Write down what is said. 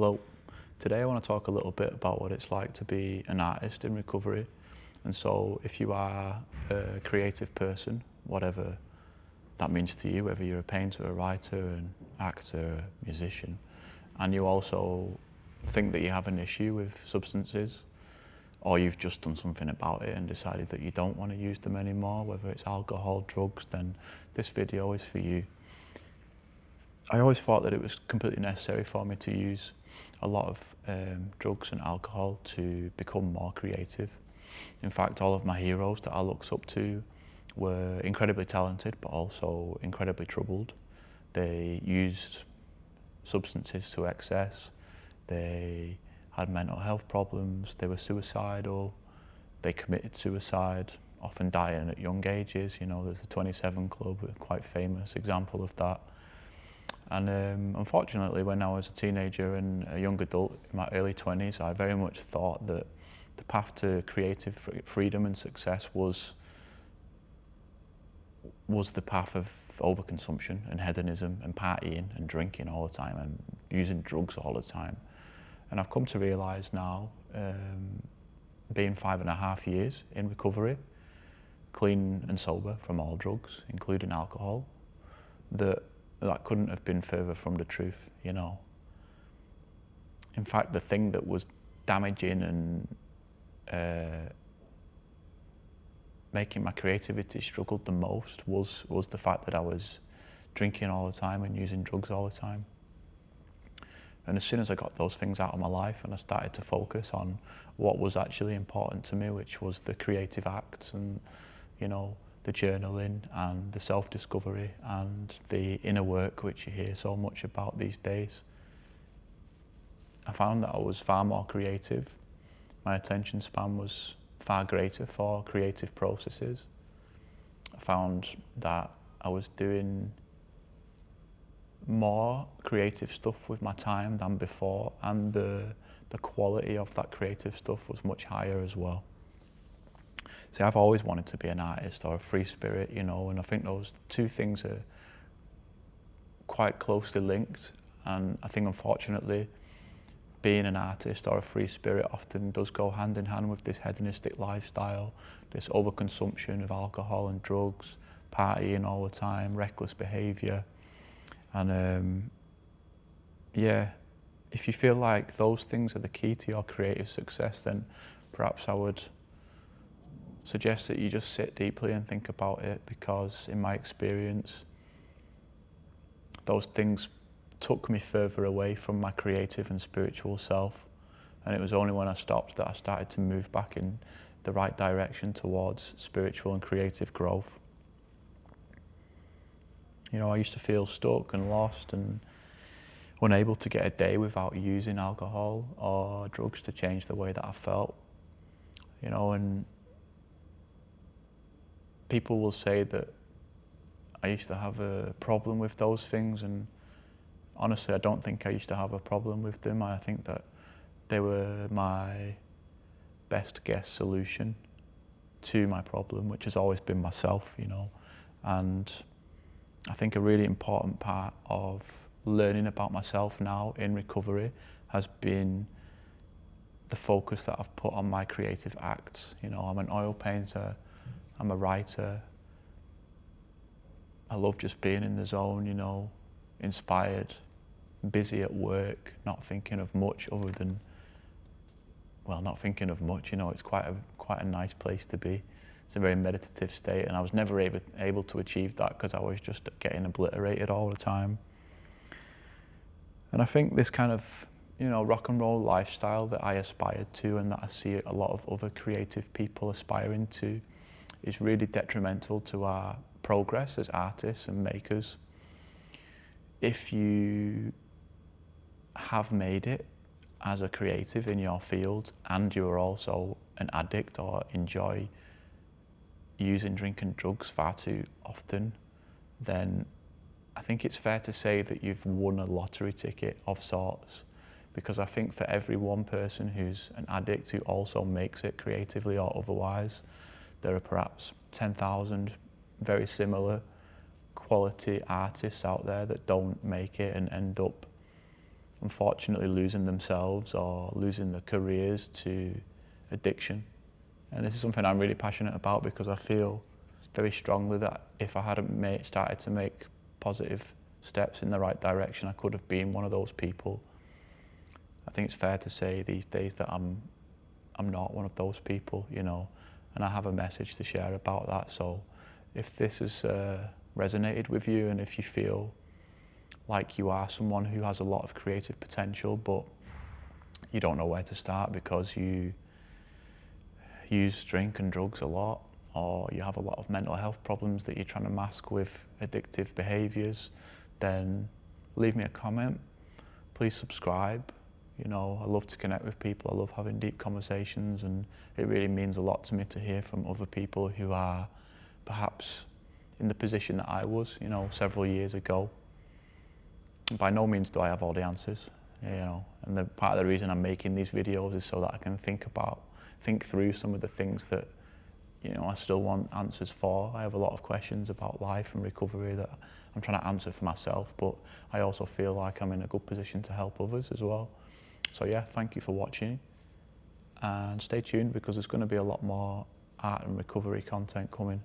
Hello. Today I want to talk a little bit about what it's like to be an artist in recovery. And so if you are a creative person, whatever that means to you, whether you're a painter, a writer, an actor, a musician, and you also think that you have an issue with substances, or you've just done something about it and decided that you don't want to use them anymore, whether it's alcohol, drugs, then this video is for you. I always thought that it was completely necessary for me to use a lot of drugs and alcohol to become more creative. In fact, all of my heroes that I looked up to were incredibly talented, but also incredibly troubled. They used substances to excess. They had mental health problems. They were suicidal. They committed suicide, often dying at young ages. You know, there's the 27 Club, a quite famous example of that. And unfortunately, when I was a teenager and a young adult in my early 20s, I very much thought that the path to creative freedom and success was the path of overconsumption and hedonism and partying and drinking all the time and using drugs all the time. And I've come to realise now, being 5.5 years in recovery, clean and sober from all drugs, including alcohol, that couldn't have been further from the truth, you know. In fact, the thing that was damaging and making my creativity struggle the most was the fact that I was drinking all the time and using drugs all the time. And as soon as I got those things out of my life and I started to focus on what was actually important to me, which was the creative acts and, you know, the journaling and the self-discovery and the inner work, which you hear so much about these days, I found that I was far more creative. My attention span was far greater for creative processes. I found that I was doing more creative stuff with my time than before, and the quality of that creative stuff was much higher as well. See, I've always wanted to be an artist or a free spirit, you know, and I think those two things are quite closely linked. And I think, unfortunately, being an artist or a free spirit often does go hand in hand with this hedonistic lifestyle, this overconsumption of alcohol and drugs, partying all the time, reckless behaviour. And yeah, if you feel like those things are the key to your creative success, then perhaps I would suggest that you just sit deeply and think about it, because in my experience, those things took me further away from my creative and spiritual self. And it was only when I stopped that I started to move back in the right direction towards spiritual and creative growth. You know, I used to feel stuck and lost and unable to get a day without using alcohol or drugs to change the way that I felt. You know, and people will say that I used to have a problem with those things, and honestly, I don't think I used to have a problem with them. I think that they were my best guess solution to my problem, which has always been myself, you know. And I think a really important part of learning about myself now in recovery has been the focus that I've put on my creative acts. You know, I'm an oil painter, I'm a writer. I love just being in the zone, you know, inspired, busy at work, not thinking of much other than, well, not thinking of much, you know. It's quite a nice place to be. It's a very meditative state, and I was never able to achieve that because I was just getting obliterated all the time. And I think this kind of, you know, rock and roll lifestyle that I aspired to and that I see a lot of other creative people aspiring to is really detrimental to our progress as artists and makers. If you have made it as a creative in your field and you're also an addict or enjoy using drink and drugs far too often, then I think it's fair to say that you've won a lottery ticket of sorts. Because I think for every one person who's an addict who also makes it creatively or otherwise, there are perhaps 10,000 very similar quality artists out there that don't make it and end up unfortunately losing themselves or losing their careers to addiction. And this is something I'm really passionate about, because I feel very strongly that if I hadn't started to make positive steps in the right direction, I could have been one of those people. I think it's fair to say these days that I'm not one of those people, you know, and I have a message to share about that. So if this has resonated with you, and if you feel like you are someone who has a lot of creative potential, but you don't know where to start because you use drink and drugs a lot, or you have a lot of mental health problems that you're trying to mask with addictive behaviours, then leave me a comment. Please subscribe. You know, I love to connect with people. I love having deep conversations, and it really means a lot to me to hear from other people who are perhaps in the position that I was, you know, several years ago. By no means do I have all the answers, you know, and part of the reason I'm making these videos is so that I can think through some of the things that, you know, I still want answers for. I have a lot of questions about life and recovery that I'm trying to answer for myself, but I also feel like I'm in a good position to help others as well. So yeah, thank you for watching, and stay tuned, because there's going to be a lot more art and recovery content coming.